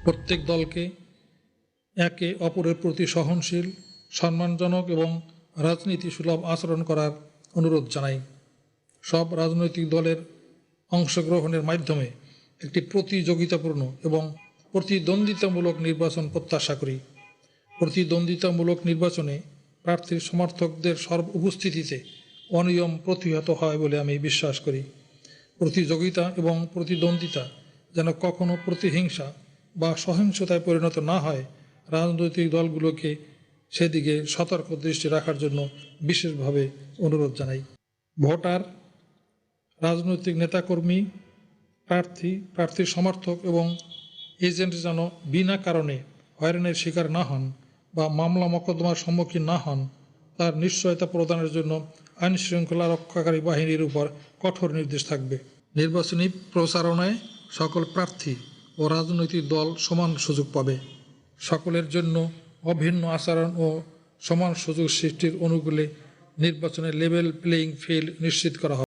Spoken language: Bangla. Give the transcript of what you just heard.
প্রত্যেক দলকে একে অপরের প্রতি সহনশীল, সম্মানজনক এবং রাজনীতি সুলভ আচরণ করার অনুরোধ জানাই। সব রাজনৈতিক দলের অংশগ্রহণের মাধ্যমে একটি প্রতিযোগিতাপূর্ণ এবং প্রতিদ্বন্দ্বিতামূলক নির্বাচন প্রত্যাশা করি। প্রতিদ্বন্দ্বিতামূলক নির্বাচনে প্রার্থীর সমর্থকদের উপস্থিতিতে অনিয়ম প্রতিহত হয় বলে আমি বিশ্বাস করি। প্রতিযোগিতা এবং প্রতিদ্বন্দ্বিতা যেন কখনো প্রতিহিংসা বা সহিংসতায় পরিণত না হয়, রাজনৈতিক দলগুলোকে সেদিকে সতর্ক দৃষ্টি রাখার জন্য বিশেষভাবে অনুরোধ জানাই। ভোটার, রাজনৈতিক নেতাকর্মী, প্রার্থীর সমর্থক এবং এজেন্ট যেন বিনা কারণে হয়রানির শিকার না হন বা মামলা মোকদ্দমার সম্মুখীন না হন, তার নিশ্চয়তা প্রদানের জন্য আইনশৃঙ্খলা রক্ষাকারী বাহিনীর উপর কঠোর নির্দেশ থাকবে। নির্বাচনী প্রচারণায় সকল প্রার্থী ও রাজনৈতিক দল সমান সুযোগ পাবে। সকলের জন্য অভিন্ন আচরণ ও সমান সুযোগ সৃষ্টির অনুকূলে নির্বাচনের লেভেল প্লেয়িং ফিল্ড নিশ্চিত করা হবে।